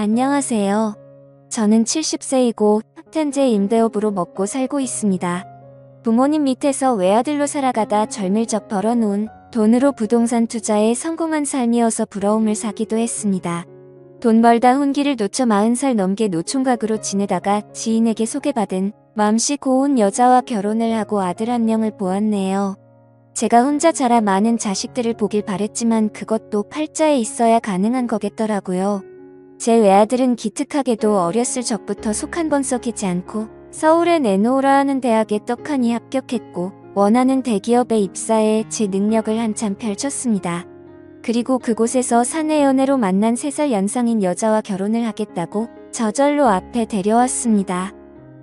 안녕하세요. 저는 70세이고 현재 임대업으로 먹고 살고 있습니다. 부모님 밑에서 외아들로 살아가다 절밀적 벌어놓은 돈으로 부동산 투자에 성공한 삶이어서 부러움을 사기도 했습니다. 돈 벌다 혼기를 놓쳐 40살 넘게 노총각으로 지내다가 지인에게 소개받은 맘씨 고운 여자와 결혼을 하고 아들 1명을 보았네요. 제가 혼자 자라 많은 자식들을 보길 바랬지만 그것도 팔자에 있어야 가능한 거겠더라고요. 제 외아들은 기특하게도 어렸을 적부터 속 한 번 썩이지 않고 서울에 내놓으라 하는 대학에 떡하니 합격했고 원하는 대기업에 입사해 제 능력을 한참 펼쳤습니다. 그리고 그곳에서 사내 연애로 만난 3살 연상인 여자와 결혼을 하겠다고 저절로 앞에 데려왔습니다.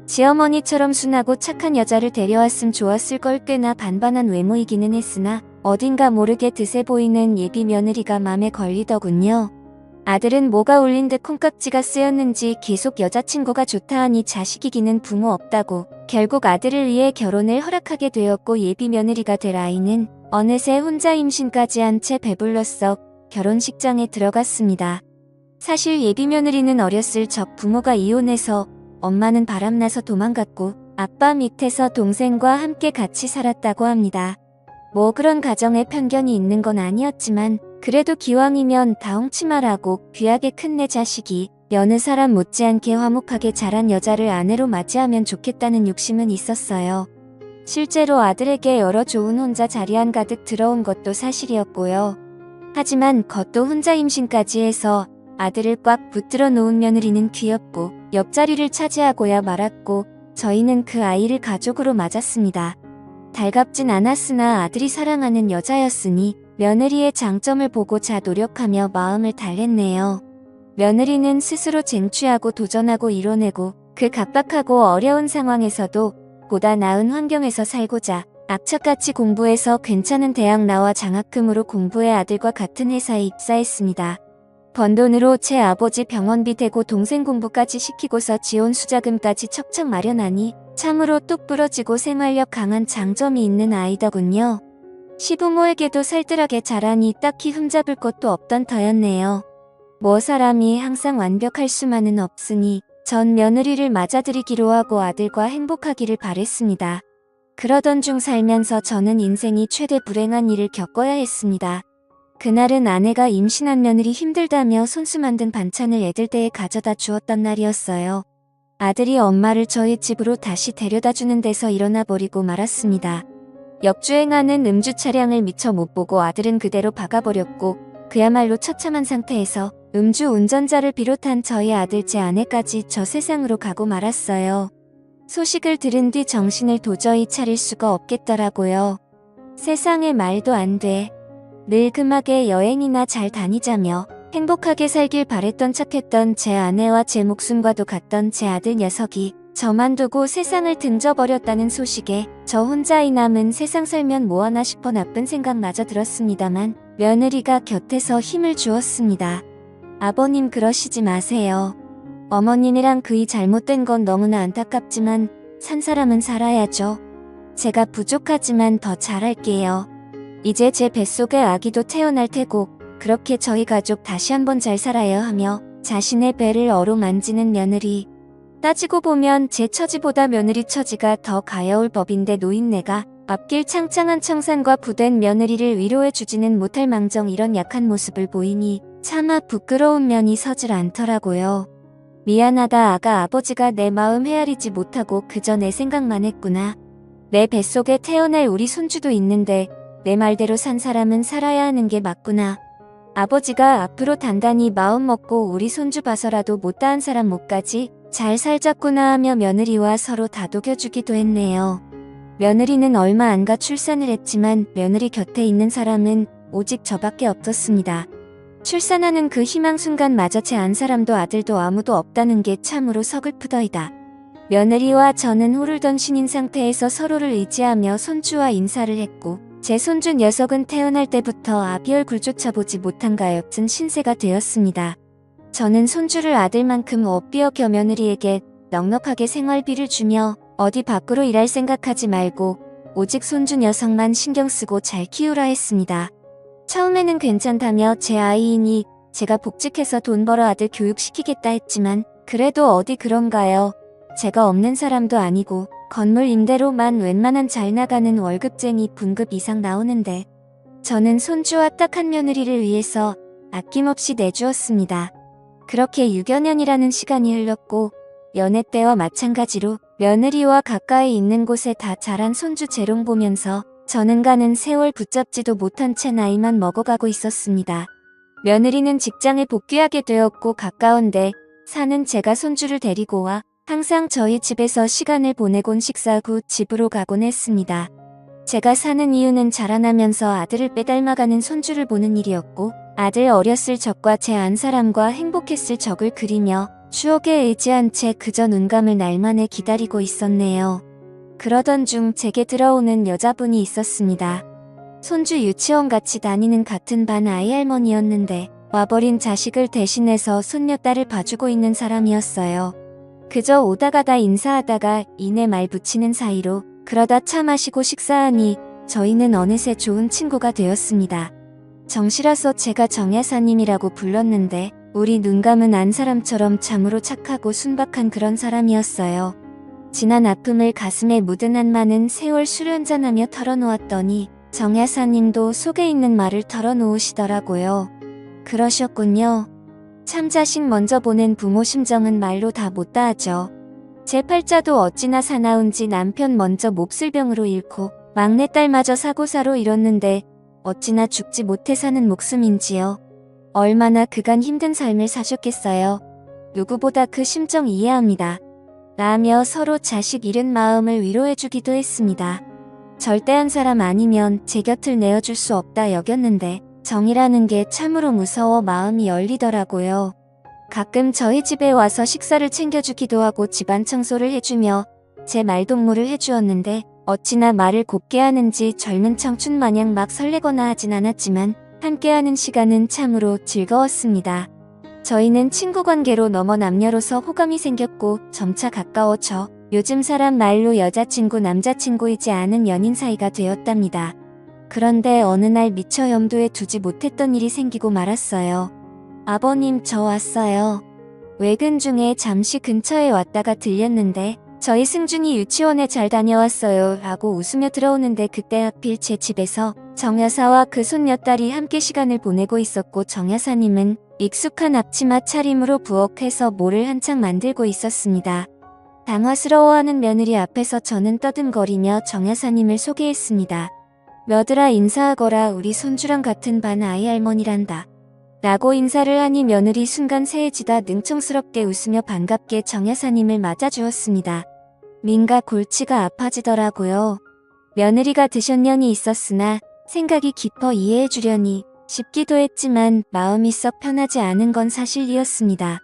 지어머니처럼 순하고 착한 여자를 데려왔음 좋았을 걸 꽤나 반반한 외모이기는 했으나 어딘가 모르게 드세 보이는 예비 며느리가 맘에 걸리더군요. 아들은 뭐가 울린 듯 콩깍지가 쓰였는지 계속 여자친구가 좋다 하니 자식이기는 부모 없다고 결국 아들을 위해 결혼을 허락하게 되었고 예비 며느리가 될 아이는 어느새 혼자 임신까지 한 채 배불러 썩 결혼식장에 들어갔습니다. 사실 예비 며느리는 어렸을 적 부모가 이혼해서 엄마는 바람나서 도망갔고 아빠 밑에서 동생과 함께 같이 살았다고 합니다. 뭐 그런 가정에 편견이 있는 건 아니었지만 그래도 기왕이면 다홍치마라고 귀하게 큰 내 자식이 여느 사람 못지않게 화목하게 자란 여자를 아내로 맞이하면 좋겠다는 욕심은 있었어요. 실제로 아들에게 여러 좋은 혼자 자리한 가득 들어온 것도 사실이었고요. 하지만 겉도 혼자 임신까지 해서 아들을 꽉 붙들어 놓은 며느리는 귀엽고 옆자리를 차지하고야 말았고 저희는 그 아이를 가족으로 맞았습니다. 달갑진 않았으나 아들이 사랑하는 여자였으니 며느리의 장점을 보고자 노력하며 마음을 달랬네요. 며느리는 스스로 쟁취하고 도전하고 이뤄내고 그 각박하고 어려운 상황에서도 보다 나은 환경에서 살고자 악착같이 공부해서 괜찮은 대학 나와 장학금으로 공부해 아들과 같은 회사에 입사했습니다. 번 돈으로 제 아버지 병원비 대고 동생 공부까지 시키고서 지원 수자금까지 척척 마련하니 참으로 똑 부러지고 생활력 강한 장점이 있는 아이더군요. 시부모에게도 살뜰하게 자라니 딱히 흠잡을 것도 없던 터였네요. 뭐 사람이 항상 완벽할 수만은 없으니 전 며느리를 맞아들이기로 하고 아들과 행복하기를 바랬습니다. 그러던 중 살면서 저는 인생이 최대 불행한 일을 겪어야 했습니다. 그날은 아내가 임신한 며느리 힘들다며 손수 만든 반찬을 애들 댁에 가져다 주었던 날이었어요. 아들이 엄마를 저희 집으로 다시 데려다 주는 데서 일어나 버리고 말았습니다. 역주행하는 음주 차량을 미처 못 보고 아들은 그대로 박아버렸고 그야말로 처참한 상태에서 음주 운전자를 비롯한 저희 아들 제 아내까지 저 세상으로 가고 말았어요. 소식을 들은 뒤 정신을 도저히 차릴 수가 없겠더라고요. 세상에 말도 안 돼. 늘 금하게 여행이나 잘 다니자며 행복하게 살길 바랬던 척했던 제 아내와 제 목숨과도 같던 제 아들 녀석이 저만 두고 세상을 등져버렸다는 소식에 저 혼자 이 남은 세상 살면 뭐하나 싶어 나쁜 생각마저 들었습니다만 며느리가 곁에서 힘을 주었습니다. 아버님 그러시지 마세요. 어머님이랑 그이 잘못된 건 너무나 안타깝지만 산 사람은 살아야죠. 제가 부족하지만 더 잘할게요. 이제 제 뱃속에 아기도 태어날 테고 그렇게 저희 가족 다시 한번 잘 살아야 하며 자신의 배를 어루만지는 며느리. 따지고 보면 제 처지보다 며느리 처지가 더 가여울 법인데 노인네가 앞길 창창한 청산과 부된 며느리를 위로해주지는 못할 망정 이런 약한 모습을 보이니 차마 부끄러운 면이 서질 않더라고요. 미안하다 아가 아버지가 내 마음 헤아리지 못하고 그저 내 생각만 했구나. 내 뱃속에 태어날 우리 손주도 있는데 내 말대로 산 사람은 살아야 하는 게 맞구나. 아버지가 앞으로 단단히 마음 먹고 우리 손주 봐서라도 못다한 사람 못까지 잘 살자꾸나 하며 며느리와 서로 다독여주기도 했네요. 며느리는 얼마 안가 출산을 했지만 며느리 곁에 있는 사람은 오직 저밖에 없었습니다. 출산하는 그 희망 순간마저 제 안 사람도 아들도 아무도 없다는 게 참으로 서글프더이다. 며느리와 저는 호를던 신인 상태에서 서로를 의지하며 손주와 인사를 했고 제 손주 녀석은 태어날 때부터 아비 얼굴조차 보지 못한 가엾은 신세가 되었습니다. 저는 손주를 아들만큼 업비어 겨 며느리에게 넉넉하게 생활비를 주며 어디 밖으로 일할 생각하지 말고 오직 손주 녀석만 신경 쓰고 잘 키우라 했습니다. 처음에는 괜찮다며 제 아이이니 제가 복직해서 돈 벌어 아들 교육시키겠다 했지만 그래도 어디 그런가요? 제가 없는 사람도 아니고 건물 임대로만 웬만한 잘 나가는 월급쟁이 분급 이상 나오는데 저는 손주와 딱 한 며느리를 위해서 아낌없이 내주었습니다. 그렇게 6여 년이라는 시간이 흘렀고 연애 때와 마찬가지로 며느리와 가까이 있는 곳에 다 자란 손주 재롱 보면서 저는 가는 세월 붙잡지도 못한 채 나이만 먹어가고 있었습니다. 며느리는 직장에 복귀하게 되었고 가까운데 사는 제가 손주를 데리고 와 항상 저희 집에서 시간을 보내곤 식사 후 집으로 가곤 했습니다. 제가 사는 이유는 자라나면서 아들을 빼닮아가는 손주를 보는 일이었고 아들 어렸을 적과 제 안 사람과 행복했을 적을 그리며 추억에 의지한 채 그저 눈 감을 날만에 기다리고 있었네요. 그러던 중 제게 들어오는 여자분이 있었습니다. 손주 유치원 같이 다니는 같은 반 아이 할머니였는데 와버린 자식을 대신해서 손녀딸을 봐주고 있는 사람이었어요. 그저 오다가다 인사하다가 이내 말 붙이는 사이로 그러다 차 마시고 식사하니 저희는 어느새 좋은 친구가 되었습니다. 정시라서 제가 정여사님이라고 불렀는데 우리 눈 감은 안 사람처럼 참으로 착하고 순박한 그런 사람이었어요. 지난 아픔을 가슴에 묻은 한 많은 세월 술 한잔하며 털어놓았더니 정여사님도 속에 있는 말을 털어놓으시더라고요. 그러셨군요. 참 자식 먼저 보낸 부모 심정은 말로 다 못 다하죠. 제 팔자도 어찌나 사나운지 남편 먼저 몹쓸병으로 잃고 막내딸마저 사고사로 잃었는데 어찌나 죽지 못해 사는 목숨인지요. 얼마나 그간 힘든 삶을 사셨겠어요. 누구보다 그 심정 이해합니다. 라며 서로 자식 잃은 마음을 위로해주기도 했습니다. 절대 한 사람 아니면 제 곁을 내어줄 수 없다 여겼는데 정이라는 게 참으로 무서워 마음이 열리더라고요. 가끔 저희 집에 와서 식사를 챙겨주기도 하고 집안 청소를 해주며 제 말동무를 해주었는데 어찌나 말을 곱게 하는지 젊은 청춘 마냥 막 설레거나 하진 않았지만 함께하는 시간은 참으로 즐거웠습니다. 저희는 친구 관계로 넘어 남녀로서 호감이 생겼고 점차 가까워져 요즘 사람 말로 여자친구 남자친구이지 않은 연인 사이가 되었답니다. 그런데 어느 날 미처 염두에 두지 못했던 일이 생기고 말았어요. 아버님 저 왔어요. 외근 중에 잠시 근처에 왔다가 들렸는데 저희 승준이 유치원에 잘 다녀왔어요 라고 웃으며 들어오는데 그때 하필 제 집에서 정여사와 그 손녀딸이 함께 시간을 보내고 있었고 정여사님은 익숙한 앞치마 차림으로 부엌에서 뭐를 한창 만들고 있었습니다. 당황스러워하는 며느리 앞에서 저는 떠듬거리며 정여사님을 소개했습니다. 며느라 인사하거라 우리 손주랑 같은 반 아이 할머니란다. 라고 인사를 하니 며느리 순간 새해지다 능청스럽게 웃으며 반갑게 정여사님을 맞아주었습니다. 민가 골치가 아파지더라고요. 며느리가 드셨년이 있었으나 생각이 깊어 이해해주려니 싶기도 했지만 마음이 썩 편하지 않은 건 사실이었습니다.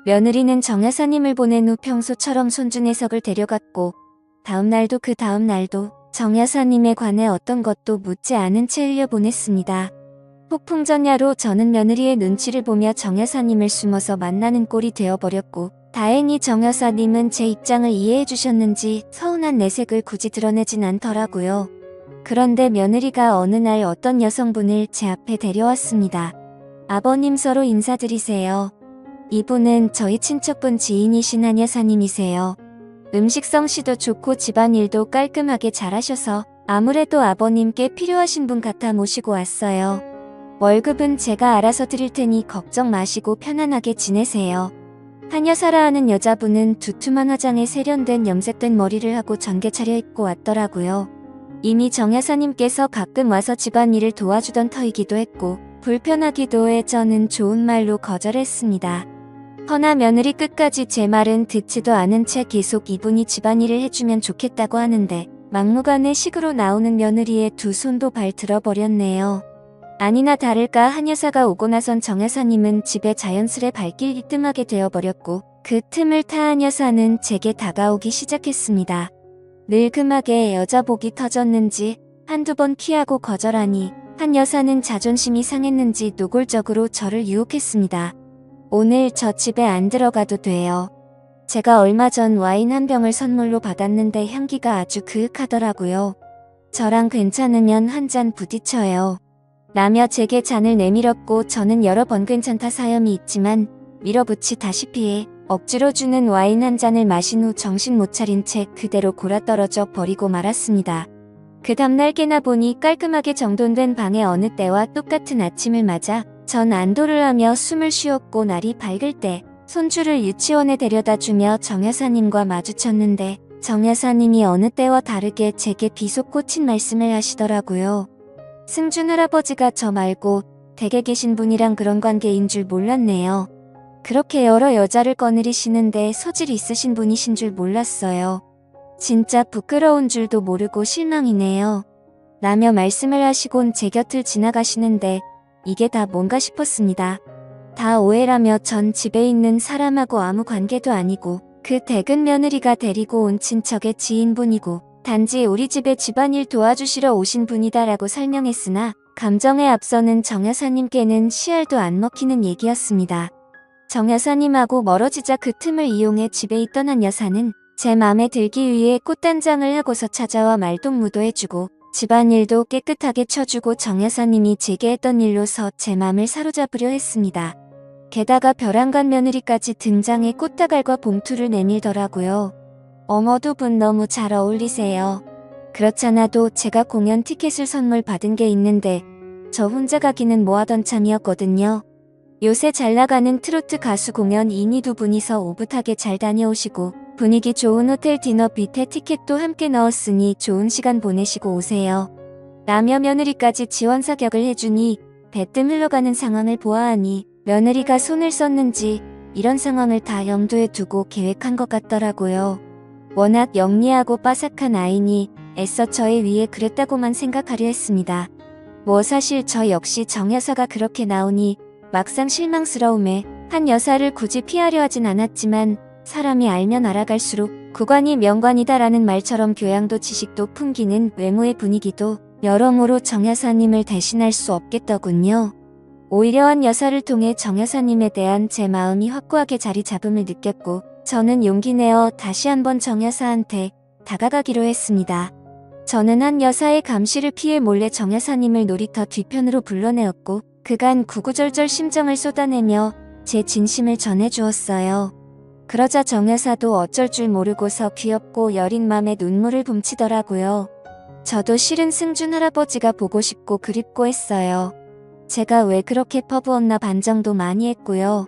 며느리는 정여사님을 보낸 후 평소처럼 손주 녀석을 데려갔고 다음날도 그 다음날도 정여사님에 관해 어떤 것도 묻지 않은 채 흘려보냈습니다. 폭풍전야로 저는 며느리의 눈치를 보며 정여사님을 숨어서 만나는 꼴이 되어버렸고 다행히 정여사님은 제 입장을 이해해 주셨는지 서운한 내색을 굳이 드러내진 않더라고요. 그런데 며느리가 어느 날 어떤 여성분을 제 앞에 데려왔습니다. 아버님 서로 인사드리세요. 이분은 저희 친척분 지인이신 한 여사님이세요. 음식 솜씨도 좋고 집안일도 깔끔하게 잘하셔서 아무래도 아버님께 필요하신 분 같아 모시고 왔어요. 월급은 제가 알아서 드릴 테니 걱정 마시고 편안하게 지내세요. 한여사라 하는 여자분은 두툼한 화장에 세련된 염색된 머리를 하고 전게 차려입고 왔더라고요. 이미 정여사님께서 가끔 와서 집안일을 도와주던 터이기도 했고 불편하기도 해 저는 좋은 말로 거절했습니다. 허나 며느리 끝까지 제 말은 듣지도 않은 채 계속 이분이 집안일을 해주면 좋겠다고 하는데 막무가내 식으로 나오는 며느리의 두 손도 발 들어버렸네요. 아니나 다를까 한여사가 오고 나선 정여사님은 집에 자연스레 발길이 뜸하게 되어버렸고 그 틈을 타 한여사는 제게 다가오기 시작했습니다. 늙음하게 여자복이 터졌는지 한두 번 피하고 거절하니 한여사는 자존심이 상했는지 노골적으로 저를 유혹했습니다. 오늘 저 집에 안 들어가도 돼요. 제가 얼마 전 와인 한 병을 선물로 받았는데 향기가 아주 그윽하더라고요. 저랑 괜찮으면 한 잔 부딪혀요. 라며 제게 잔을 내밀었고 저는 여러 번 괜찮다 사염이 있지만 밀어붙이다시피 해 억지로 주는 와인 한 잔을 마신 후 정신 못 차린 채 그대로 골아떨어져 버리고 말았습니다. 그 다음날 깨나 보니 깔끔하게 정돈된 방에 어느 때와 똑같은 아침을 맞아 전 안도를 하며 숨을 쉬었고 날이 밝을 때 손주를 유치원에 데려다 주며 정 여사님과 마주쳤는데 정 여사님이 어느 때와 다르게 제게 비속고친 말씀을 하시더라고요. 승준 할아버지가 저 말고 댁에 계신 분이랑 그런 관계인 줄 몰랐네요. 그렇게 여러 여자를 거느리시는데 소질 있으신 분이신 줄 몰랐어요. 진짜 부끄러운 줄도 모르고 실망이네요. 라며 말씀을 하시곤 제 곁을 지나가시는데 이게 다 뭔가 싶었습니다. 다 오해라며 전 집에 있는 사람하고 아무 관계도 아니고 그 댁은 며느리가 데리고 온 친척의 지인분이고 단지 우리 집에 집안일 도와주시러 오신 분이다라고 설명했으나 감정에 앞서는 정 여사님께는 씨알도 안 먹히는 얘기였습니다. 정 여사님하고 멀어지자 그 틈을 이용해 집에 있던 한 여사는 제 맘에 들기 위해 꽃단장을 하고서 찾아와 말동무도 해주고 집안일도 깨끗하게 쳐주고 정 여사님이 제게 했던 일로서 제 맘을 사로잡으려 했습니다. 게다가 벼랑간 며느리까지 등장해 꽃다발과 봉투를 내밀더라고요. 어머 두 분 너무 잘 어울리세요. 그렇잖아도 제가 공연 티켓을 선물 받은 게 있는데 저 혼자 가기는 뭐하던 참이었거든요. 요새 잘나가는 트로트 가수 공연 이니 두 분이서 오붓하게 잘 다녀오시고 분위기 좋은 호텔 디너 뷔페 티켓도 함께 넣었으니 좋은 시간 보내시고 오세요. 라며 며느리까지 지원 사격을 해주니 배뜸 흘러가는 상황을 보아하니 며느리가 손을 썼는지 이런 상황을 다 염두에 두고 계획한 것 같더라고요. 워낙 영리하고 빠삭한 아이니 애써 저의 위에 그랬다고만 생각하려 했습니다. 뭐 사실 저 역시 정 여사가 그렇게 나오니 막상 실망스러움에 한 여사를 굳이 피하려 하진 않았지만 사람이 알면 알아갈수록 구관이 명관이다라는 말처럼 교양도 지식도 풍기는 외모의 분위기도 여러모로 정 여사님을 대신할 수 없겠더군요. 오히려 한 여사를 통해 정 여사님에 대한 제 마음이 확고하게 자리 잡음을 느꼈고 저는 용기 내어 다시 한번 정 여사한테 다가가기로 했습니다. 저는 한 여사의 감시를 피해 몰래 정 여사님을 놀이터 뒤편으로 불러내었고 그간 구구절절 심정을 쏟아내며 제 진심을 전해주었어요. 그러자 정 여사도 어쩔 줄 모르고서 귀엽고 여린 맘에 눈물을 훔치더라고요. 저도 실은 승준 할아버지가 보고 싶고 그립고 했어요. 제가 왜 그렇게 퍼부었나 반성도 많이 했고요.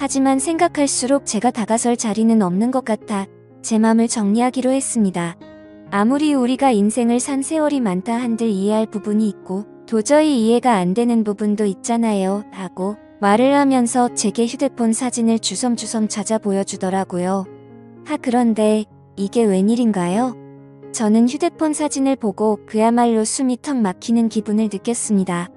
하지만 생각할수록 제가 다가설 자리는 없는 것 같아 제 맘을 정리하기로 했습니다. 아무리 우리가 인생을 산 세월이 많다 한들 이해할 부분이 있고 도저히 이해가 안 되는 부분도 있잖아요 하고 말을 하면서 제게 휴대폰 사진을 주섬주섬 찾아 보여주더라고요. 그런데 이게 웬일인가요? 저는 휴대폰 사진을 보고 그야말로 숨이 턱 막히는 기분을 느꼈습니다.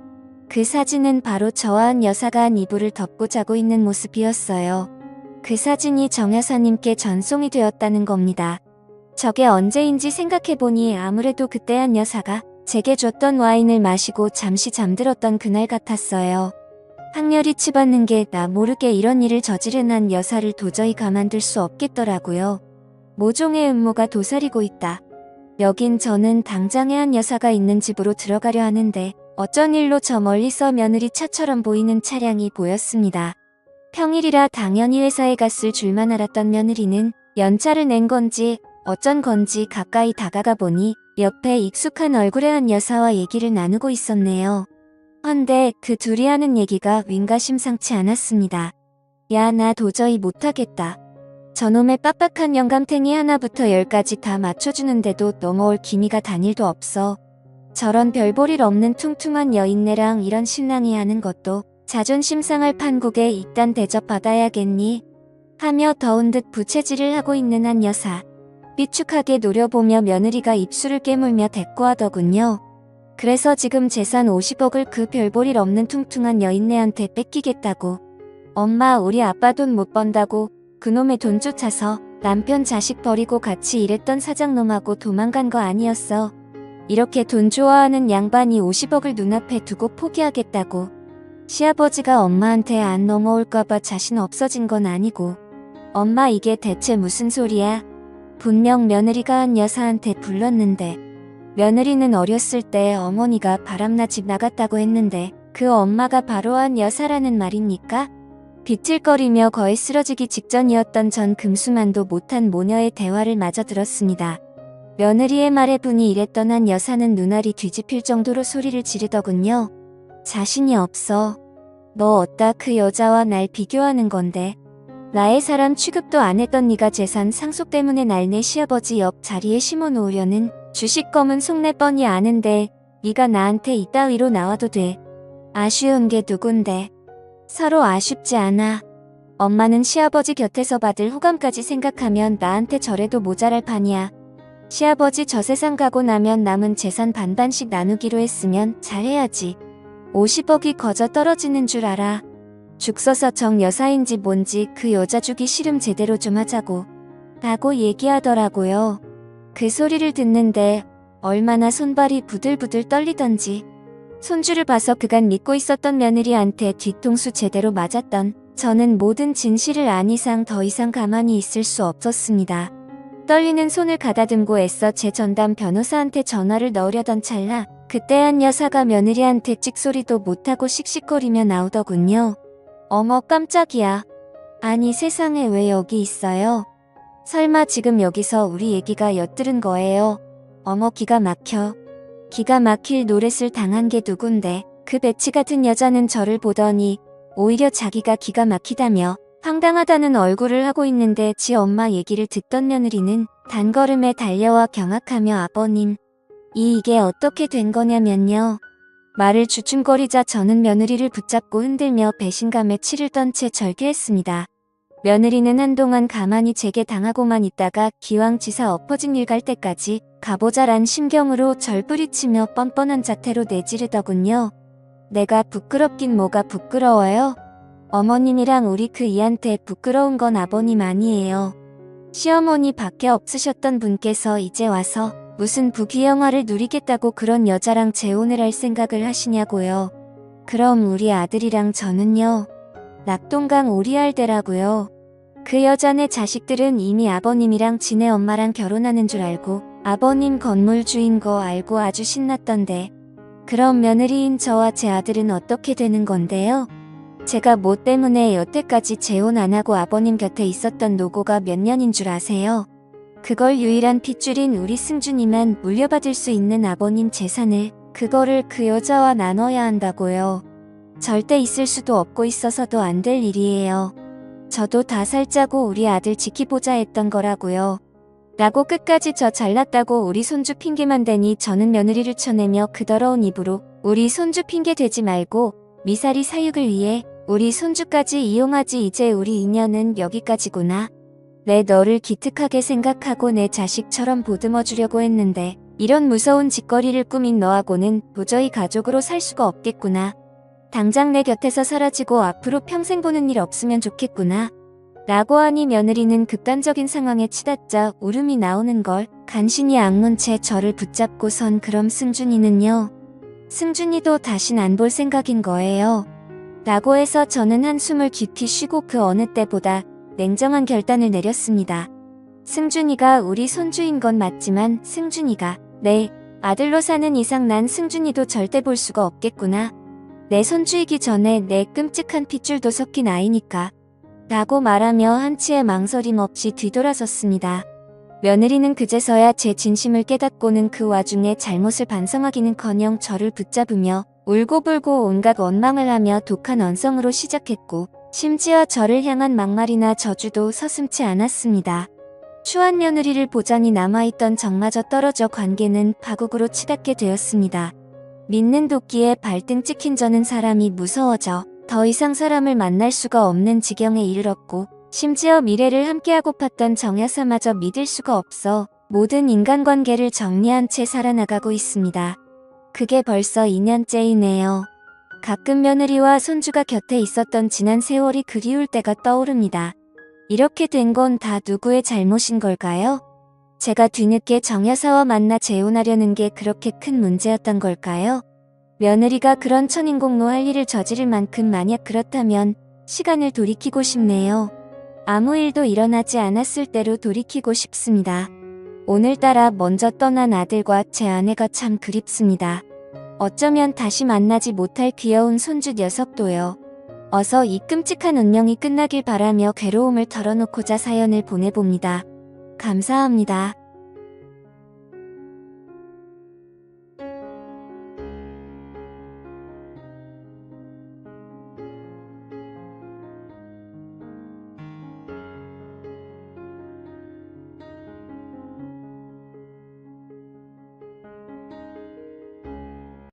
그 사진은 바로 저와 한 여사가 한 이불을 덮고 자고 있는 모습이었어요. 그 사진이 정 여사님께 전송이 되었다는 겁니다. 저게 언제인지 생각해보니 아무래도 그때 한 여사가 제게 줬던 와인을 마시고 잠시 잠들었던 그날 같았어요. 학렬이 치받는 게 나 모르게 이런 일을 저지른 한 여사를 도저히 가만둘 수 없겠더라고요. 모종의 음모가 도사리고 있다. 여긴 저는 당장에 한 여사가 있는 집으로 들어가려 하는데 어쩐 일로 저 멀리서 며느리 차처럼 보이는 차량이 보였습니다. 평일이라 당연히 회사에 갔을 줄만 알았던 며느리는 연차를 낸 건지 어쩐 건지 가까이 다가가 보니 옆에 익숙한 얼굴의 한 여사와 얘기를 나누고 있었네요. 헌데 그 둘이 하는 얘기가 윈가 심상치 않았습니다. 야, 나 도저히 못하겠다. 저놈의 빡빡한 영감탱이 하나부터 10까지 다 맞춰주는데도 넘어올 기미가 단일도 없어. 저런 별볼일 없는 퉁퉁한 여인네랑 이런 신랑이 하는 것도 자존심 상할 판국에 일단 대접받아야겠니? 하며 더운 듯 부채질을 하고 있는 한 여사. 삐축하게 노려보며 며느리가 입술을 깨물며 대꾸하더군요. 그래서 지금 재산 50억을 그 별볼일 없는 퉁퉁한 여인네한테 뺏기겠다고. 엄마 우리 아빠 돈 못 번다고 그놈의 돈 쫓아서 남편 자식 버리고 같이 일했던 사장놈하고 도망간 거 아니었어. 이렇게 돈 좋아하는 양반이 50억을 눈앞에 두고 포기하겠다고. 시아버지가 엄마한테 안 넘어올까봐 자신 없어진 건 아니고. 엄마 이게 대체 무슨 소리야? 분명 며느리가 한 여사한테 불렀는데 며느리는 어렸을 때 어머니가 바람나 집 나갔다고 했는데 그 엄마가 바로 한 여사라는 말입니까? 비틀거리며 거의 쓰러지기 직전이었던 전 금수만도 못한 모녀의 대화를 마저 들었습니다. 며느리의 말에 분이 이랬던 한 여사는 눈알이 뒤집힐 정도로 소리를 지르더군요. 자신이 없어. 너 어따 그 여자와 날 비교하는 건데. 나의 사람 취급도 안 했던 네가 재산 상속 때문에 날 내 시아버지 옆 자리에 심어놓으려는 주식 검은 속내 뻔히 아는데 네가 나한테 이따위로 나와도 돼. 아쉬운 게 누군데. 서로 아쉽지 않아. 엄마는 시아버지 곁에서 받을 호감까지 생각하면 나한테 저래도 모자랄 판이야. 시아버지 저 세상 가고 나면 남은 재산 반반씩 나누기로 했으면 잘해야지. 50억이 거저 떨어지는 줄 알아. 죽 써서 정 여사인지 뭔지 그 여자 주기 싫음 제대로 좀 하자고. 라고 얘기하더라고요. 그 소리를 듣는데 얼마나 손발이 부들부들 떨리던지. 손주를 봐서 그간 믿고 있었던 며느리한테 뒤통수 제대로 맞았던 저는 모든 진실을 안 이상 더 이상 가만히 있을 수 없었습니다. 떨리는 손을 가다듬고 애써 제 전담 변호사한테 전화를 넣으려던 찰나 그때 한 여사가 며느리한테 찍소리도 못하고 씩씩거리며 나오더군요. 어머 깜짝이야. 아니 세상에 왜 여기 있어요? 설마 지금 여기서 우리 얘기가 엿들은 거예요? 어머 기가 막혀. 기가 막힐 노릇을 당한 게 누군데 그 배치 같은 여자는 저를 보더니 오히려 자기가 기가 막히다며 황당하다는 얼굴을 하고 있는데 지 엄마 얘기를 듣던 며느리는 단걸음에 달려와 경악하며 아버님, 이게 어떻게 된 거냐면요. 말을 주춤거리자 저는 며느리를 붙잡고 흔들며 배신감에 치를 떤 채 절규했습니다. 며느리는 한동안 가만히 제게 당하고만 있다가 기왕지사 엎어진 일 갈 때까지 가보자란 심경으로 절 뿌리치며 뻔뻔한 자태로 내지르더군요. 내가 부끄럽긴 뭐가 부끄러워요? 어머님이랑 우리 그 이한테 부끄러운 건 아버님 아니에요. 시어머니 밖에 없으셨던 분께서 이제 와서 무슨 부귀영화를 누리겠다고 그런 여자랑 재혼을 할 생각을 하시냐고요. 그럼 우리 아들이랑 저는요. 낙동강 오리알대라고요. 그 여자네 자식들은 이미 아버님이랑 지네 엄마랑 결혼하는 줄 알고 아버님 건물주인 거 알고 아주 신났던데. 그럼 며느리인 저와 제 아들은 어떻게 되는 건데요? 제가 뭐 때문에 여태까지 재혼 안 하고 아버님 곁에 있었던 노고가 몇 년인 줄 아세요? 그걸 유일한 핏줄인 우리 승준이만 물려받을 수 있는 아버님 재산을 그거를 그 여자와 나눠야 한다고요. 절대 있을 수도 없고 있어서도 안 될 일이에요. 저도 다 살자고 우리 아들 지키보자 했던 거라고요. 라고 끝까지 저 잘났다고 우리 손주 핑계만 대니 저는 며느리를 쳐내며 그 더러운 입으로 우리 손주 핑계 대지 말고 미사리 사육을 위해 우리 손주까지 이용하지 이제 우리 인연은 여기까지구나. 내 너를 기특하게 생각하고 내 자식처럼 보듬어 주려고 했는데 이런 무서운 짓거리를 꾸민 너하고는 도저히 가족으로 살 수가 없겠구나. 당장 내 곁에서 사라지고 앞으로 평생 보는 일 없으면 좋겠구나. 라고 하니 며느리는 극단적인 상황에 치닫자 울음이 나오는 걸 간신히 악문 채 저를 붙잡고선 그럼 승준이는요? 승준이도 다신 안 볼 생각인 거예요. 라고 해서 저는 한숨을 깊이 쉬고 그 어느 때보다 냉정한 결단을 내렸습니다. 승준이가 우리 손주인 건 맞지만 승준이가 내 아들로 사는 이상 난 승준이도 절대 볼 수가 없겠구나. 내 손주이기 전에 내 끔찍한 핏줄도 섞인 아이니까. 라고 말하며 한치의 망설임 없이 뒤돌아섰습니다. 며느리는 그제서야 제 진심을 깨닫고는 그 와중에 잘못을 반성하기는커녕 저를 붙잡으며 울고불고 온갖 원망을 하며 독한 언성으로 시작했고 심지어 저를 향한 막말이나 저주도 서슴지 않았습니다. 추한 며느리를 보자니 남아있던 정마저 떨어져 관계는 파국으로 치닫게 되었습니다. 믿는 도끼에 발등 찍힌 저는 사람이 무서워져 더 이상 사람을 만날 수가 없는 지경에 이르렀고 심지어 미래를 함께하고 팠던 정여사마저 믿을 수가 없어 모든 인간관계를 정리한 채 살아나가고 있습니다. 그게 벌써 2년째이네요. 가끔 며느리와 손주가 곁에 있었던 지난 세월이 그리울 때가 떠오릅니다. 이렇게 된 건 다 누구의 잘못인 걸까요? 제가 뒤늦게 정여사와 만나 재혼하려는 게 그렇게 큰 문제였던 걸까요? 며느리가 그런 천인공노할 일을 저지를 만큼 만약 그렇다면 시간을 돌이키고 싶네요. 아무 일도 일어나지 않았을 때로 돌이키고 싶습니다. 오늘따라 먼저 떠난 아들과 제 아내가 참 그립습니다. 어쩌면 다시 만나지 못할 귀여운 손주 녀석도요. 어서 이 끔찍한 운명이 끝나길 바라며 괴로움을 털어놓고자 사연을 보내봅니다. 감사합니다.